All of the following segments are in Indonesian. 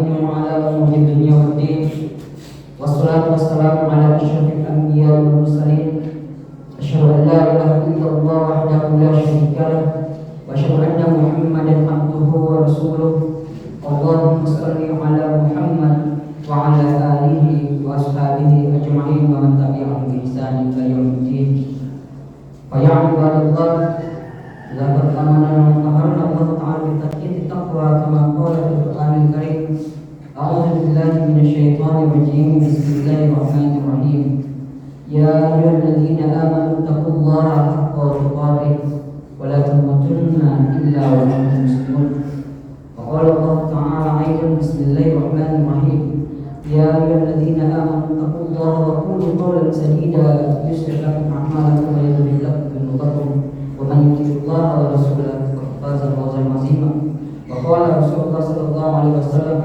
Muhammadin wa ala umuri dunya waddin. Wassalatu wassalamu ala asyrafil anbiya wal mursalin. Asyhadu an la ilaha illallah wahdahu la syarika lah wa asyhadu anna Muhammadan abduhu wa rasuluh. Allahumma shalli ala Muhammad wa ala alihi wa ashabihi ajma'in wa man tabi'ahum bi ihsan ila yaumiddin. Fa ya ibadallah, laqad amarna Allah ta'ala bi taqwa kama qala fil Qur'anil Karim. A'udzu billahi minasy syaithanir rajim. Bismillahirrahmanirrahim. Ya ayyuhalladzina amanu taqullaha haqqa tuqatih wa la tamutunna illa wa antum muslimun. Wa qala Allah ta'ala aidan bismillahirrahmanirrahim. Ya ayyuhalladzina amanu taqullaha wa qulu qawlan sadida yuslih lakum a'malakum wa yaghfir lakum dhunubakum wa man yuti'illah wa rasulahu faqad faza fawzan 'azima. Wa qala Rasulullah sallallahu alaihi wasallam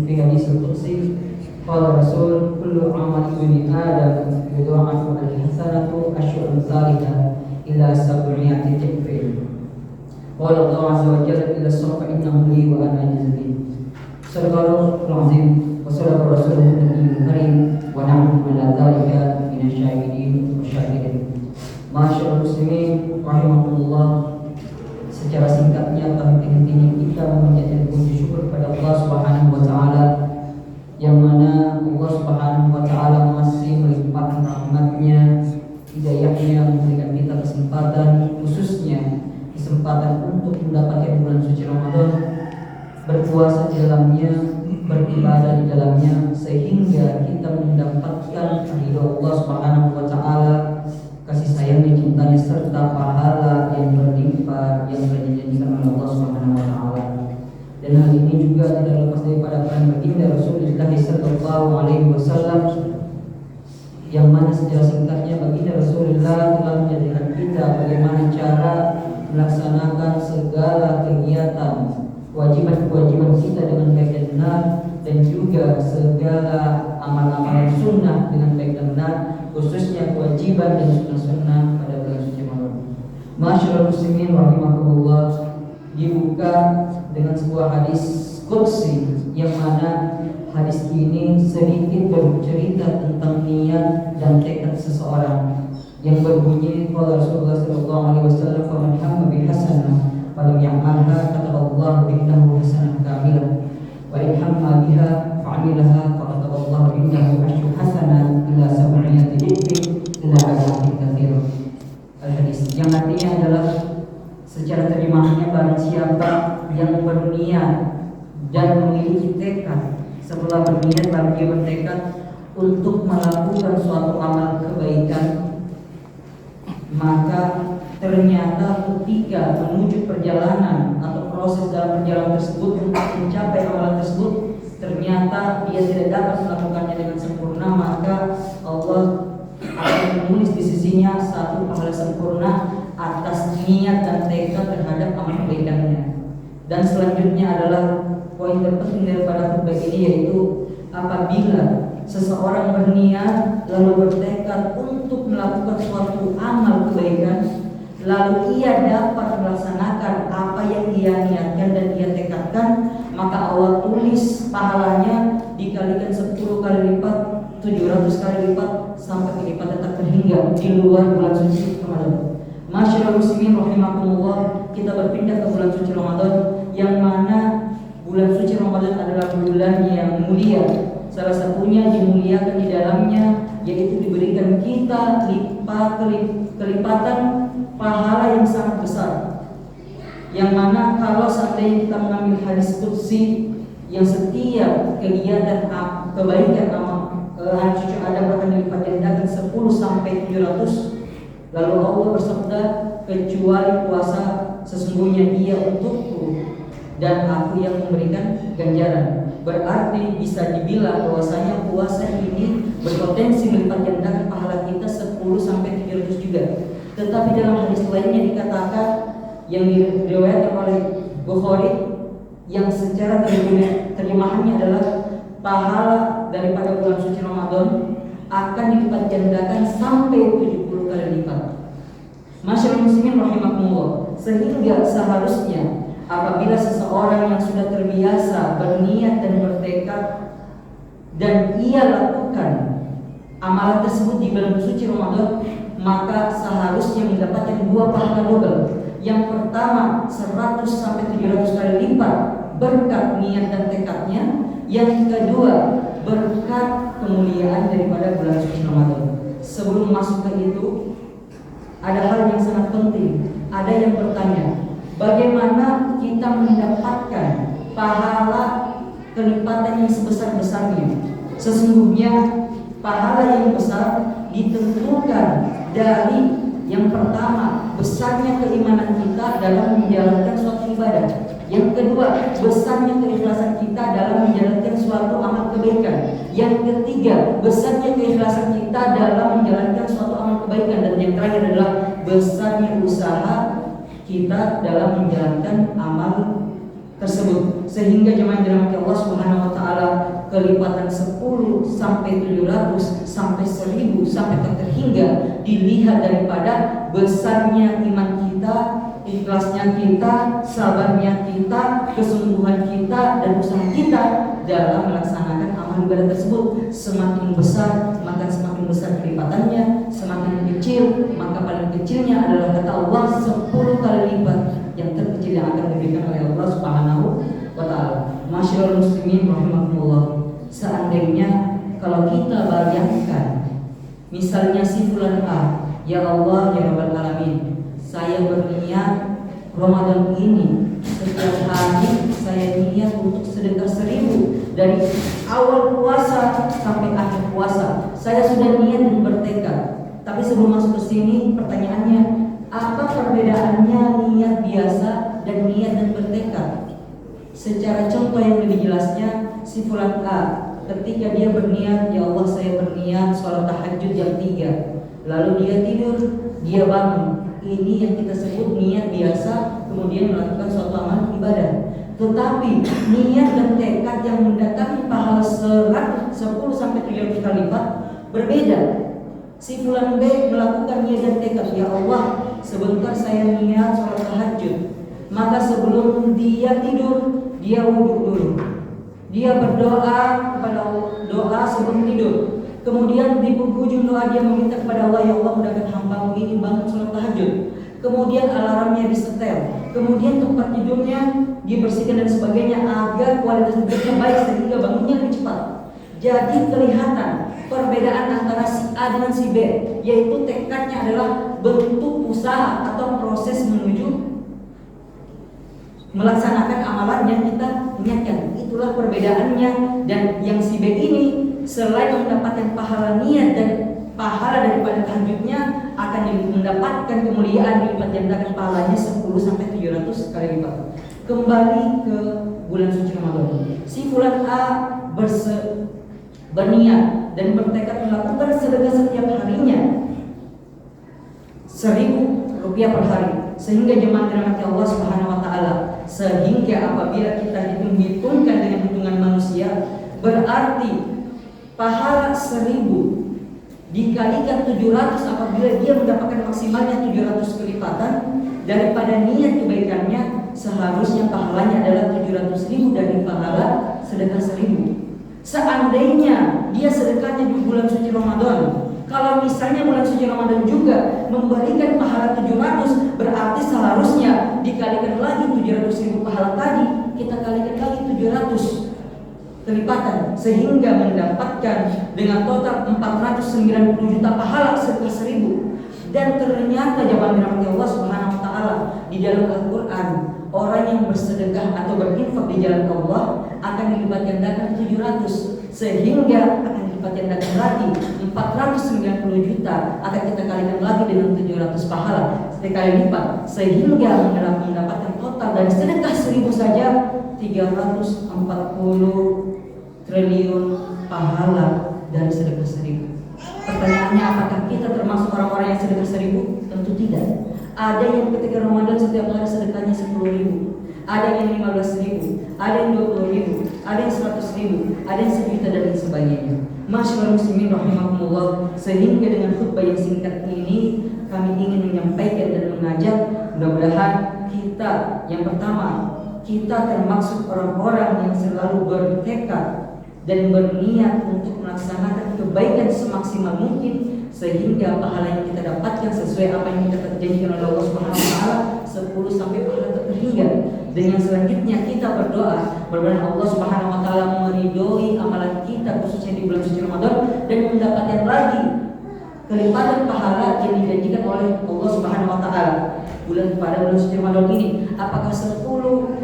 fi hadis al-qudsi, qala Rasul kullu 'amali ibni Adam yudha'afu al-hasanatu asyru amsalha ila 700 dhifrin. Qala Allah 'azza wa jalla illa as-sawfa innahu li wa ana ajzi bihi. Sadaqallahu al-'azim. Wassalamu Rasulullah Karim wa nahnu ala dzalika minasyahidin wa syahidin. Masyaallah muslimin rahimakumullah. Secara singkatnya atau intinya kita memanjatkan puji syukur kepada Allah Subhanahu wa taala, yang mana Allah Subhanahu wa taala masih melimpahkan rahmat-Nya, hidayah-Nya, memberikan kita kesempatan, khususnya kesempatan untuk mendapatkan bulan suci Ramadan, berpuasa di dalamnya, beribadah di dalamnya, sehingga kita mendapatkan ridha Allah Subhanahu wa taala, kasih sayangnya, cintanya, serta pahala yang berlimpah yang telah dijanjikan oleh Allah Subhanahu wa taala. Dan hal ini juga tidak lepas daripada peran baginda Rasulullah sallallahu alaihi wasallam, yang mana secara singkatnya baginda Rasulullah telah mengajarkan kita bagaimana cara melaksanakan segala kegiatan kewajiban-kewajiban kita dengan baik dan benar, dan juga segala amal-amal sunnah dengan baik dan benar, khususnya kewajiban dan sunnah-sunnah pada bulan suci Ramadan. Masyaallah muslimin rahimakumullah, dibuka dengan sebuah hadis qudsi, yang mana hadis ini sedikit bercerita tentang niat dan tekad seseorang, yang berbunyi qala Rasulullah sallallahu alaihi wasallam, "Faman hamma bi hasanah falam ya'malha kataballahu indahu hasanah kamilah wa in hamma biha fa'amilaha faqataballahu indahu asyru hasanah ila 700 dhifrin ila ajalin katsir." Al-hadis yang artinya adalah, secara terjemahannya, barang siapa yang berniat dan memiliki tekad, setelah berniat baru dia bertekad untuk melakukan suatu amal kebaikan, maka ternyata ketika menuju perjalanan atau proses dalam perjalanan tersebut untuk mencapai amalan tersebut, ternyata dia tidak dapat melakukannya dengan sempurna, maka Allah akan menulis di sisinya satu pahala sempurna atas niat dan tekad terhadap amal kebaikannya. Dan selanjutnya adalah poin terpenting daripada khutbah ini, yaitu apabila seseorang berniat lalu bertekad untuk melakukan suatu amal kebaikan, lalu ia dapat melaksanakan apa yang dia niatkan dan dia tekadkan, maka Allah tulis pahalanya dikalikan 10 kali lipat, 700 kali lipat, sampai kelipatan tak terhingga di luar bulan suci Ramadan. Masyaallah muslimin rahimakumullah, kita berpindah ke bulan suci Ramadan, yang mana bulan suci Ramadan adalah bulan yang mulia. Salah satunya dimuliakan di dalamnya, yaitu diberikan kita kelipatan pahala yang sangat besar. Yang mana kalau seandainya kita mengambil hadis qudsi, yang setiap kegiatan kebaikan anak cucu Adam akan dilipat gandakan 10 sampai 700. Lalu Allah bersabda, kecuali puasa, sesungguhnya dia untukku dan aku yang memberikan ganjaran. Berarti bisa dibilang bahwasanya puasa ini berpotensi melipat gandakan pahala kita 10 sampai 700 juga. Tetapi dalam hadis lainnya dikatakan, yang diriwayatkan oleh Bukhari, yang secara terjemahannya adalah pahala daripada bulan suci Ramadan akan dilipat gandakan sampai 70 kali lipat. Masyaallah muslimin rahimakumullah. Sehingga seharusnya apabila seseorang yang sudah terbiasa berniat dan bertekad dan ia lakukan amalan tersebut di bulan suci Ramadan, maka seharusnya mendapatkan 2 pahala double. Yang pertama 100 sampai 700 kali lipat berkat niat dan tekadnya. Yang kedua berkat kemuliaan daripada bulan suci Ramadan. Sebelum masuk ke itu, ada hal yang sangat penting. Ada yang bertanya, bagaimana kita mendapatkan pahala kelipatan yang sebesar-besarnya? Sesungguhnya pahala yang besar ditentukan dari yang pertama, besarnya keimanan kita dalam menjalankan suatu ibadah. Yang kedua, besarnya keikhlasan kita dalam menjalankan suatu amal kebaikan. Yang ketiga, besarnya keikhlasan kita dalam menjalankan suatu amal kebaikan. Dan yang terakhir adalah besarnya usaha kita dalam menjalankan amal tersebut. Sehingga jemaah dirahmati Allah Subhanahu wa taala, kelipatan 10 sampai 700 sampai 1000 sampai terhingga dilihat daripada besarnya iman kita, ikhlasnya kita, sabarnya kita, kesungguhan kita, dan usaha kita dalam melaksanakan amal ibadah tersebut. Semakin besar maka semakin besar kelipatannya, semakin kecil maka paling kecilnya adalah kata Allah 10 kali lipat yang terkecil yang akan diberikan oleh Allah Subhanahu wa taala. Masyaallah muslimin rahimakumullah. Seandainya kalau kita bayangkan misalnya si fulan A, ya Allah ya Rabbal alamin, saya berniat Ramadan ini setiap hari saya niat untuk sedekah 1000 dari awal puasa sampai akhir puasa. Saya sudah niat dan bertekad. Tapi sebelum masuk ke sini pertanyaannya, apa perbedaannya niat biasa dan niat dan bertekad? Secara contoh yang lebih jelasnya, si fulan A ketika dia berniat, ya Allah saya berniat sholat tahajud jam 3, lalu dia tidur, dia bangun. Ini yang kita sebut niat biasa, kemudian melakukan suatu amal ibadah. Tetapi niat dan tekad yang mendatangkan pahala 10 sampai 700 kali lipat berbeda. Si fulan B melakukan niat dan tekad, ya Allah sebentar saya niat sholat tahajud, maka sebelum dia tidur dia wudhu dulu, dia berdoa kepada Allah, doa sebelum tidur. Kemudian di ujung doa dia meminta kepada Allah, ya Allah mudahkan hambamu ini bangun sholat tahajud. Kemudian alarmnya disetel, kemudian tempat tidurnya dibersihkan dan sebagainya agar kualitas tidurnya baik sehingga bangunnya lebih cepat. Jadi kelihatan perbedaan antara si A dengan si B, yaitu tekadnya adalah bentuk usaha atau proses menuju melaksanakan amalan yang kita niatkan. Itulah perbedaannya. Dan yang si B ini selain mendapatkan pahala niat dan pahala daripada tahajudnya, akan mendapatkan kemuliaan dilipat gandakan pahalanya 10 sampai 700 kali lipat. Kembali ke bulan suci Ramadan. Si fulan A berniat dan bertekad melakukan sedekah setiap harinya 1.000 rupiah per hari, sehingga jemaah dirahmati Allah Subhanahu wa taala, sehingga apabila kita hitungkan dengan hitungan manusia, berarti pahala 1.000 dikalikan 700 apabila dia mendapatkan maksimalnya 700 kelipatan daripada niat kebaikannya, seharusnya pahalanya adalah 700.000 dari pahala sedekah 1.000. Seandainya dia sedekahnya di bulan suci Ramadan, kalau misalnya bulan suci Ramadan juga memberikan pahala 700, berarti seharusnya dikalikan lagi 700.000 pahala tadi, kita kalikan lagi 700 kelipatan, sehingga mendapatkan dengan total 490 juta pahala sedekah 1.000. Dan ternyata jemaah dirahmati Allah Subhanahu wa taala, di dalam Al-Qur'an orang yang bersedekah atau berinfak di jalan Allah akan dilipat gandakan 700, sehingga akan dilipat gandakan lagi 490 juta akan kita kalikan lagi dengan 700 pahala sekali lipat, sehingga mendapatkan total dari sedekah 1.000 saja 340 triliun pahala dari sedekah 1.000. Pertanyaannya, apakah kita termasuk orang-orang yang sedekah 1.000? Tentu tidak. Ada yang ketika Ramadan setiap hari sedekahnya 10.000, ada yang 15.000, ada yang 20.000, ada yang 100.000, ada yang 1 juta dan sebagainya. Masyaallah muslimin rahimakumullah. Sehingga dengan khutbah yang singkat ini kami ingin menyampaikan dan mengajak, mudah-mudahan kita yang pertama kita termasuk orang-orang yang selalu bertekad dan berniat untuk melaksanakan kebaikan semaksimal mungkin, sehingga pahala yang kita dapatkan sesuai apa yang kita janjikan oleh Allah Subhanahu wa taala 10 sampai pahala terhingga. Dan yang selanjutnya kita berdoa berharap Allah Subhanahu wa taala meridhoi amalan kita khususnya di bulan suci Ramadan dan mendapatkan lagi kelipatan pahala yang dijanjikan oleh Allah Subhanahu wa taala pada bulan suci Ramadan ini. Apakah 10,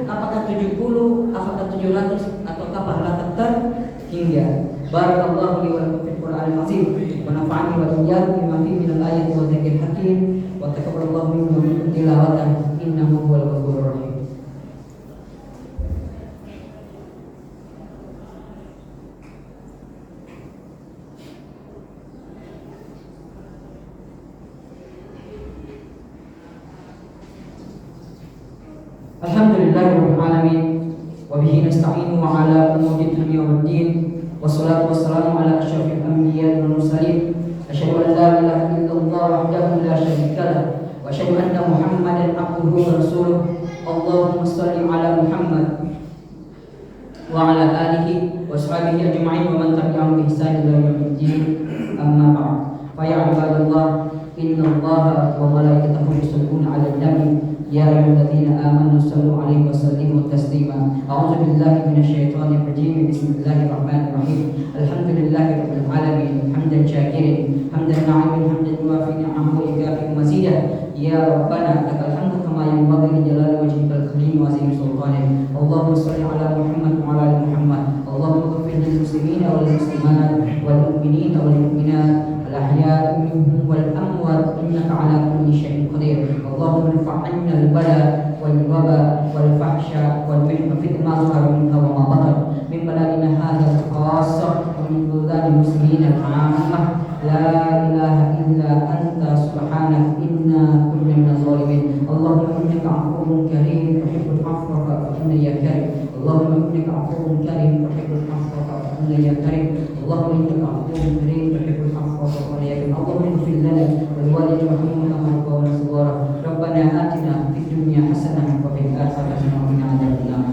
apakah 70, apakah 700, ataukah pahala terhingga. Barakallahu li wa lakum fil Qur'anil azim wa nafa'ani wa iyyakum bima fihi minal ayati wa dzikril hakim wa taqabbalallahu minna wa minkum tilawatan innahu huwal ghafurur rahim. Alhamdulillahirabbil alamin wa bihi nasta'inu ala umuri dunya waddin wassalatu wassalamu ala asyrafil anbiya'i wal mursalin asyhadu an la ilaha illallah wahdahu la syarika lah wa asyhadu anna Muhammadan abduhu wa rasuluh. Allahumma shalli ala Muhammad wa ala alihi wa sahbihi ajma'in wa man tabi'ahum bi ihsan ila yaumil din. Amma ba'd. Fa ya ibadallah innallaha wa malaikatahu yusholluna 'alan nabi ya ayyuhalladzina amanu shallu 'alaihi wa sallimu taslima. A'udzu billahi minasyaitonir rajim. Bismillahirrahmanirrahim. Alhamdulillahirabbil alamin hamdan syakirin hamdan na'imin hamdan yuwafi ni'amahu wa yukafi mazidah. Ya rabbana lakal hamdu kama yanbaghi li jalali wajhikal karim wa azimi sultanik. Allahumma shalli 'ala Muhammad wa 'ala ali Muhammad. Allahumma ighfir lil muslimina wal muslimat wal mu'minina wal mu'minat al ahya'i minhum wal amwat innaka 'ala kulli syai'in qadir. Allahumma irfa' 'anna al bala wal waba wal fahsya wal fitnah ma zahara minha wa ma batan min baladina hadha khassah wa min buldanil muslimina al-'ammah. La ilaha illa anta subhanaka inna kunna minaz zalimin. Allahumma innaka 'afuwwun karim tuhibbul 'afwa fa'fu 'anna ya karim. Allahumma innaka 'afuwwun karim tuhibbul 'afwa fa'fu 'anna ya karim. Allahumma innaka 'afuwwun karim tuhibbul 'afwa fa'fu 'anna ya karim. Allahumma ighfir lana wa liwalidayna warhamhuma kama rabbayana shaghira. Rabbana atina fid dunya hasanah wa fil akhirati hasanah wa qina adzabannar.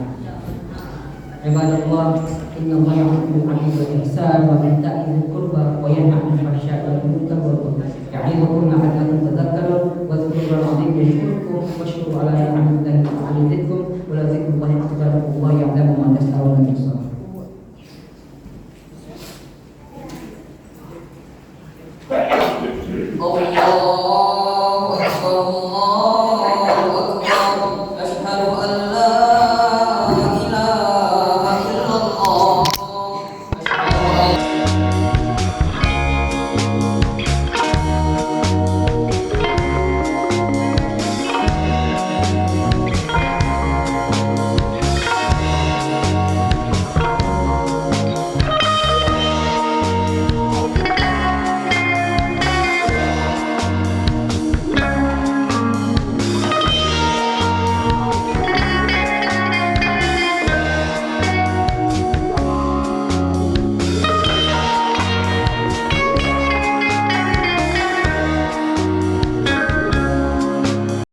Ibadallah inna Allah ya'muru bil 'adli wal ihsan wa ita'i dzil qurba wa yanha 'anil fahsya'i wal munkari wal baghi. Ya'idukum la'allakum tadhakkarun wa dhkurul 'azim yashkurukum washkuru 'ala ni'matihi wa 'ala dzikrikum wa la dzikrullahi akbar wallahu ya'lamu ma tasna'un min shay'in. Oh